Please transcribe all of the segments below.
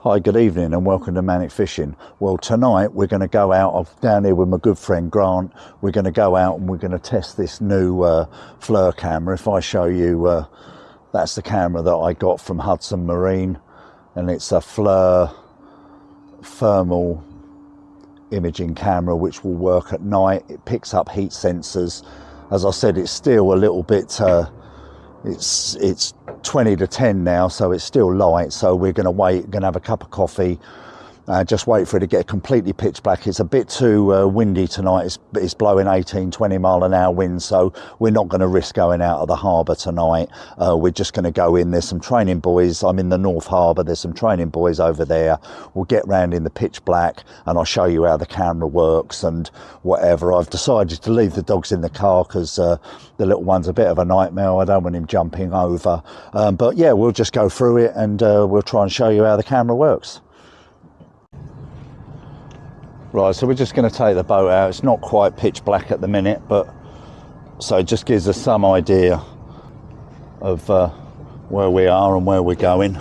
Hi, good evening and welcome to Manic Fishing. Well, tonight we're going to go out down here with my good friend Grant. We're going to go out and we're going to test this new FLIR camera. If I show you, that's the camera that I got from Hudson Marine, and it's a FLIR thermal imaging camera which will work at night. It picks up heat sensors. As I said, it's still a little bit it's 20 to 10 now, so it's still light, so we're going to wait, going to have a cup of coffee, just wait for it to get completely pitch black. It's a bit too windy tonight. It's blowing 18-20 mile an hour wind, so we're not going to risk going out of the harbour tonight. We're just going to go in. There's some training boys. I'm in the North Harbour. There's some training boys over there. We'll get round in the pitch black and I'll show you how the camera works and whatever. I've decided to leave the dogs in the car because the little one's a bit of a nightmare. I don't want him jumping over. But yeah, we'll just go through it and we'll try and show you how the camera works. Right, so we're just going to take the boat out. It's not quite pitch black at the minute, but so it just gives us some idea of where we are and where we're going.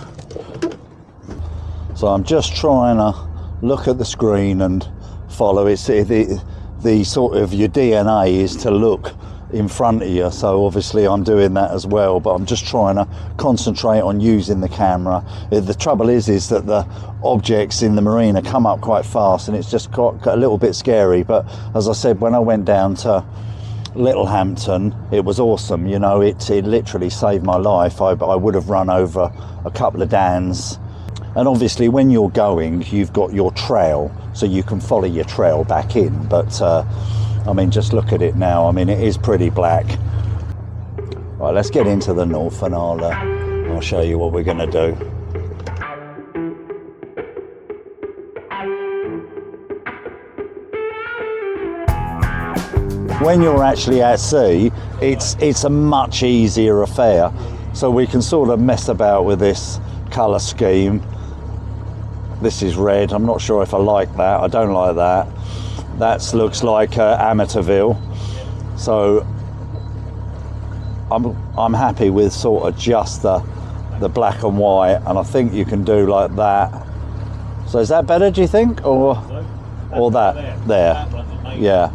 So I'm just trying to look at the screen and follow it. The sort of your DNA is to look in front of you, so obviously I'm doing that as well, but I'm just trying to concentrate on using the camera. The trouble is that the objects in the marina come up quite fast and it's just got a little bit scary. But as I said, when I went down to Littlehampton, it was awesome. You know, it literally saved my life. I would have run over a couple of dans. And obviously when you're going, you've got your trail, so you can follow your trail back in. But I mean, just look at it now. I mean, it is pretty black. Right, let's get into the north and I'll show you what we're going to do. When you're actually at sea, it's a much easier affair. So we can sort of mess about with this colour scheme. This is red. I'm not sure if I like that. I don't like that. That looks like Amateurville. So I'm happy with sort of just the black and white, and I think you can do like that. So is that better, do you think, or that there? Yeah.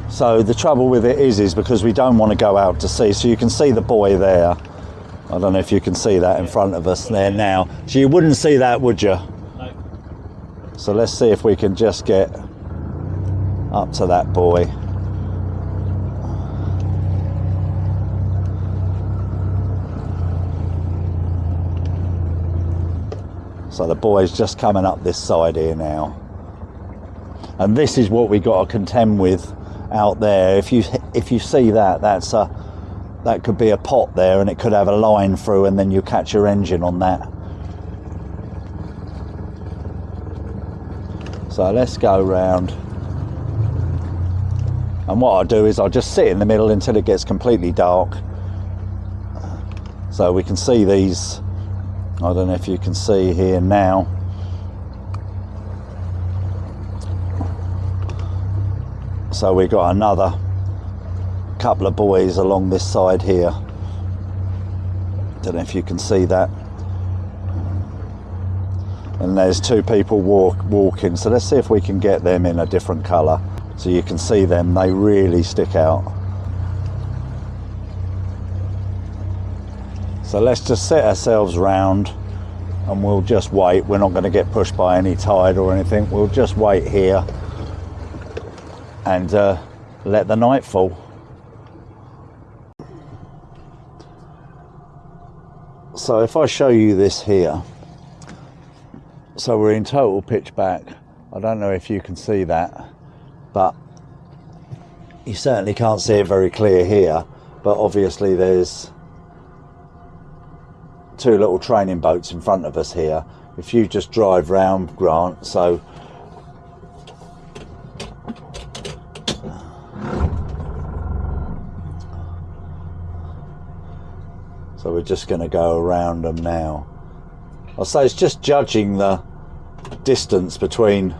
So the trouble with it is because we don't want to go out to sea. So you can see the buoy there. I don't know if you can see that in front of us there now. So you wouldn't see that, would you? No. So let's see if we can just get up to that buoy. So the buoy's just coming up this side here now, and this is what we got to contend with out there. If you see that, that could be a pot there, and it could have a line through, and then you catch your engine on that. So let's go round. And what I'll do is I'll just sit in the middle until it gets completely dark. So we can see these, I don't know if you can see here now. So we've got another couple of buoys along this side here. Don't know if you can see that. And there's two people walking. So let's see if we can get them in a different colour. So you can see them, they really stick out. So let's just set ourselves round and we'll just wait. We're not going to get pushed by any tide or anything. We'll just wait here and let the night fall. So if I show you this here, so we're in total pitch black. I don't know if you can see that, but you certainly can't see it very clear here. But obviously there's two little training boats in front of us here. If you just drive round, Grant, so we're just going to go around them now. I'll say it's just judging the distance between,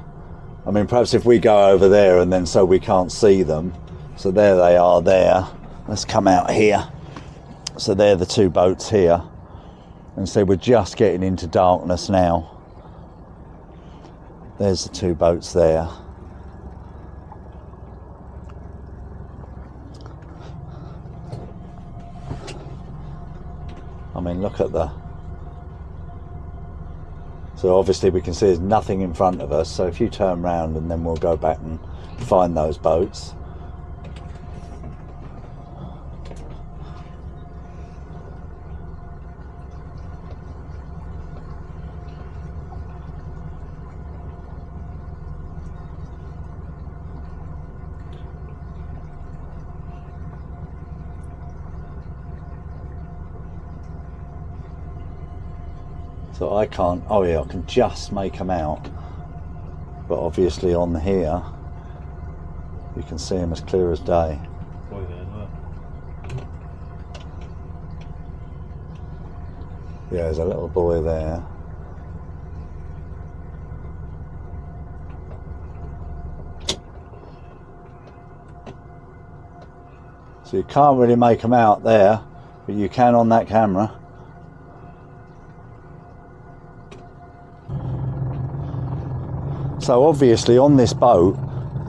I mean, perhaps if we go over there and then so we can't see them. So there they are there. Let's come out here. So they're the two boats here. And so we're just getting into darkness now. There's the two boats there. I mean, look at the... So obviously we can see there's nothing in front of us. So if you turn round and then we'll go back and find those boats. So I can't, oh yeah, I can just make them out, but obviously on here you can see them as clear as day. Oh, yeah, look. Yeah, there's a little buoy there. So you can't really make them out there, but you can on that camera. So obviously on this boat,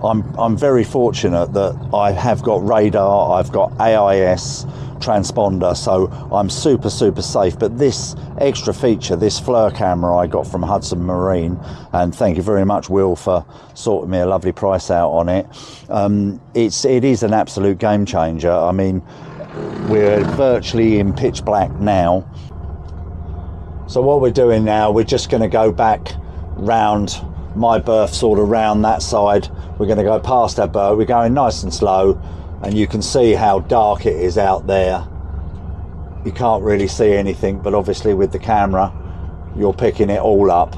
I'm very fortunate that I have got radar, I've got AIS transponder, so I'm super safe. But this extra feature, this FLIR camera I got from Hudson Marine, and thank you very much, Will, for sorting me a lovely price out on it. It is an absolute game changer. I mean, we're virtually in pitch black now. So what we're doing now, we're just going to go back round my berth, sort of round that side. We're going to go past that boat. We're going nice and slow, and you can see how dark it is out there. You can't really see anything, but obviously with the camera you're picking it all up.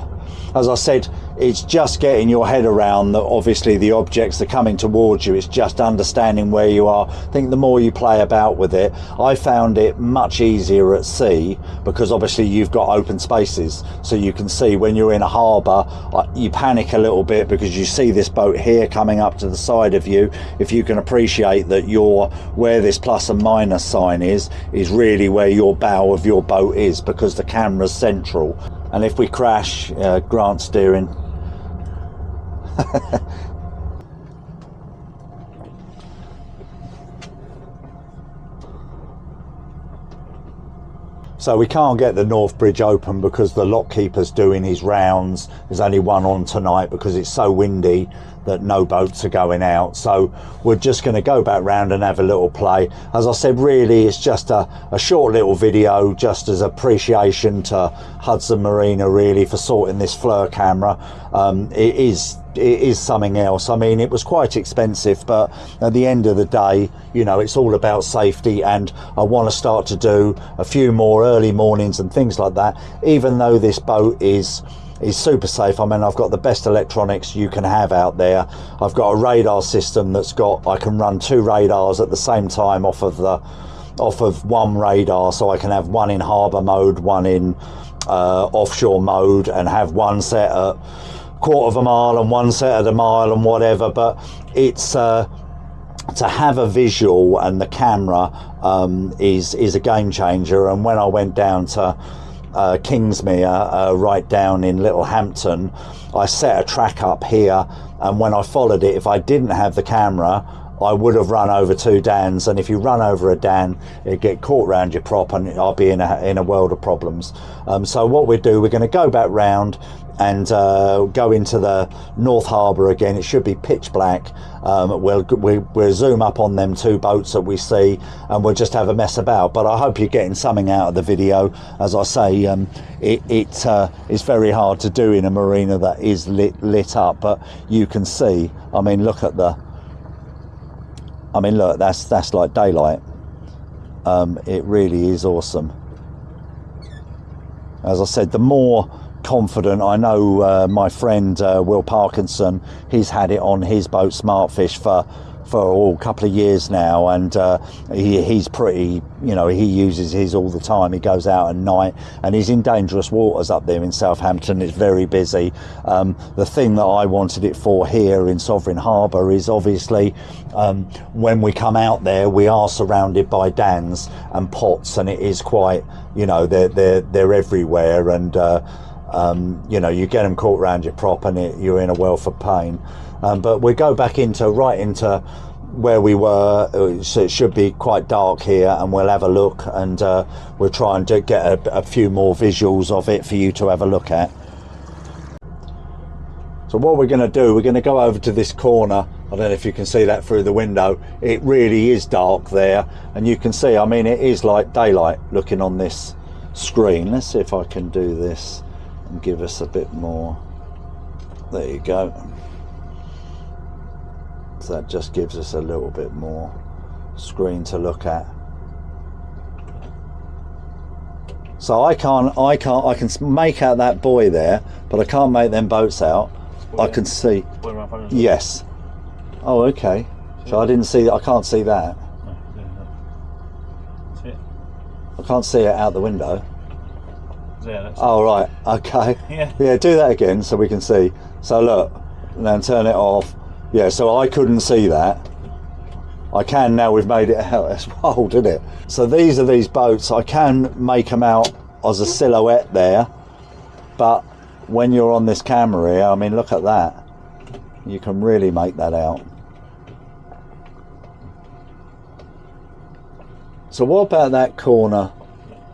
As I said, it's just getting your head around that obviously the objects are coming towards you. It's just understanding where you are. I think the more you play about with it, I found it much easier at sea, because obviously you've got open spaces, so you can see when you're in a harbour. You panic a little bit because you see this boat here coming up to the side of you. If you can appreciate that where this plus and minus sign is really where your bow of your boat is, because the camera's central. And if we crash, Grant's steering. So we can't get the North Bridge open because the lockkeeper's doing his rounds. There's only one on tonight because it's so windy that no boats are going out. So we're just going to go back round and have a little play. As I said, really it's just a short little video, just as appreciation to Hudson Marine really for sorting this FLIR camera. It is something else. I mean, it was quite expensive, but at the end of the day, you know, it's all about safety, and I want to start to do a few more early mornings and things like that. Even though this boat is super safe, I mean, I've got the best electronics you can have out there. I've got a radar system I can run 2 radars at the same time off of one radar, so I can have one in harbour mode, one in offshore mode, and have one set at quarter of a mile and one set at a mile and whatever. But it's to have a visual, and the camera is a game changer. And when I went down to Kingsmere, right down in Littlehampton, I set a track up here, and when I followed it, if I didn't have the camera, I would have run over 2 dans, and if you run over a dan, it get caught round your prop, and I'll be in a world of problems. So what we're going to go back round and go into the North Harbour again. It should be pitch black. We'll zoom up on them 2 boats that we see, and we'll just have a mess about. But I hope you're getting something out of the video. As I say, it's very hard to do in a marina that is lit up, but you can see, I mean, look, that's like daylight. It really is awesome. As I said, the more confident, I know my friend Will Parkinson, he's had it on his boat Smartfish for a couple of years now, and he's pretty, you know, he uses his all the time. He goes out at night, and he's in dangerous waters up there in Southampton. It's very busy. The thing that I wanted it for here in Sovereign Harbour is obviously when we come out there, we are surrounded by dans and pots, and it is quite, you know, they're everywhere, and you know, you get them caught around your prop and you're in a wealth of pain. But we go back right into where we were, so it should be quite dark here, and we'll have a look, and we'll try and get a few more visuals of it for you to have a look at. So what we're going to do, we're going to go over to this corner. I don't know if you can see that through the window. It really is dark there, and you can see, I mean, it is like daylight looking on this screen. Let's see if I can do this and give us a bit more. There you go. So that just gives us a little bit more screen to look at. So I can make out that buoy there, but I can't make them boats out. I can see. Yes. Oh, okay. So I didn't see. I can't see that. That's it. I can't see it out the window. Yeah, that's oh, right. Okay. Yeah. Yeah. Do that again so we can see. So look, and then turn it off. Yeah. So I couldn't see that. I can now. We've made it out. It's wild, isn't it? So these are these boats. I can make them out as a silhouette there, but when you're on this camera here, I mean, look at that. You can really make that out. So what about that corner?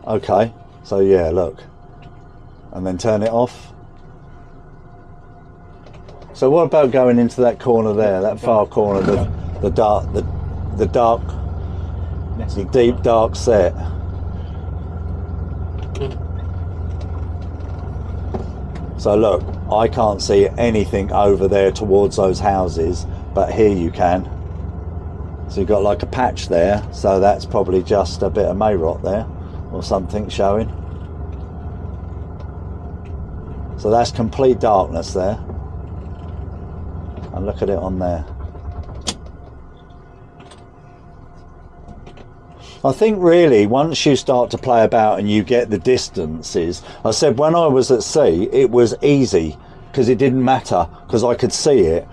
Okay, so yeah, look. And then turn it off. So what about going into that corner there, that far corner, the deep dark set? So look, I can't see anything over there towards those houses, but here you can. So you've got like a patch there, so that's probably just a bit of mayrot there, or something showing. So that's complete darkness there. And look at it on there. I think really once you start to play about and you get the distances, I said when I was at sea it was easy because it didn't matter because I could see it,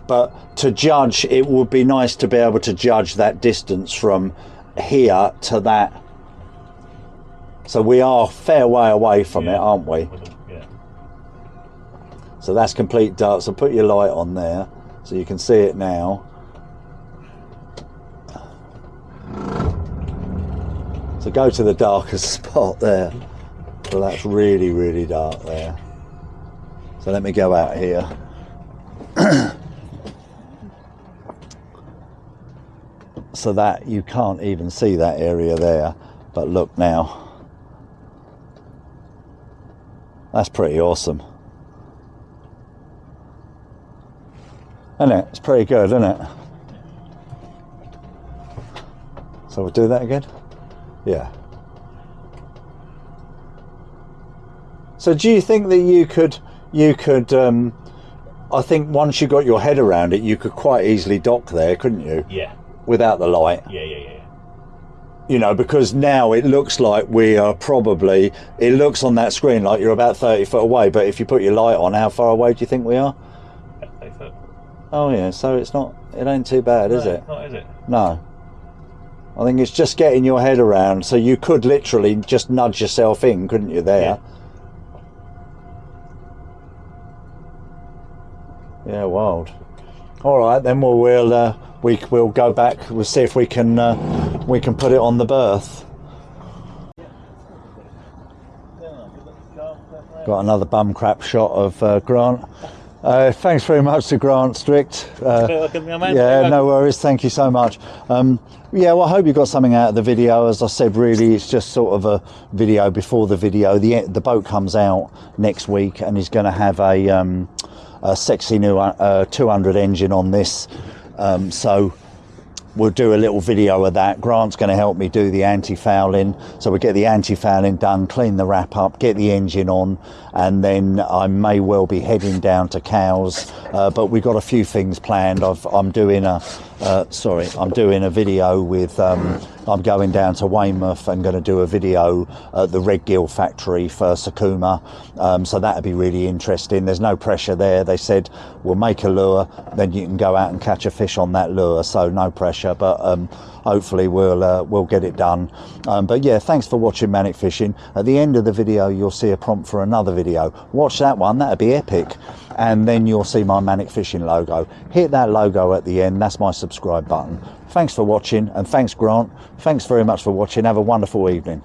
but to judge, it would be nice to be able to judge that distance from here to that. So we are a fair way away from it, aren't we? Yeah. So that's complete dark, so put your light on there so you can see it now. So go to the darkest spot there. So that's really, really dark there. So let me go out here. So that you can't even see that area there. But look now. That's pretty awesome. Isn't it? It's pretty good, isn't it? So we'll do that again. Yeah. So do you think that you could I think once you got your head around it, you could quite easily dock there, couldn't you? Yeah. Without the light. Yeah. You know, because now it looks like we are probably, it looks on that screen like you're about 30 foot away, but if you put your light on, how far away do you think we are? 30 foot. Oh yeah, so it's not, it ain't too bad, is it? Not, is it? No. I think it's just getting your head around, so you could literally just nudge yourself in, couldn't you, there? Yeah, wild. All right, then we'll go back. We'll see if we can put it on the berth. Got another bum crap shot of Grant. Thanks very much to Grant Strict. Yeah, no worries. Thank you so much. Yeah, well, I hope you got something out of the video. As I said, really, it's just sort of a video before the video. The boat comes out next week and is going to have a sexy new 200 engine on this. So we'll do a little video of that. Grant's going to help me do the anti-fouling. So we'll get the anti-fouling done, clean the wrap up, get the engine on, and then I may well be heading down to Cowes. But we've got a few things planned. I'm doing a sorry, I'm doing a video with, I'm going down to Weymouth and going to do a video at the red gill factory for Sakuma. So that'd be really interesting. There's no pressure there. They said, we'll make a lure, then you can go out and catch a fish on that lure. So no pressure, but hopefully we'll get it done. But yeah, thanks for watching Manic Fishing. At the end of the video, you'll see a prompt for another video. Watch that one, that'd be epic. And then you'll see my Manic Fishing logo. Hit that logo at the end, that's my subscribe button. Thanks for watching, and thanks Grant. Thanks very much for watching. Have a wonderful evening.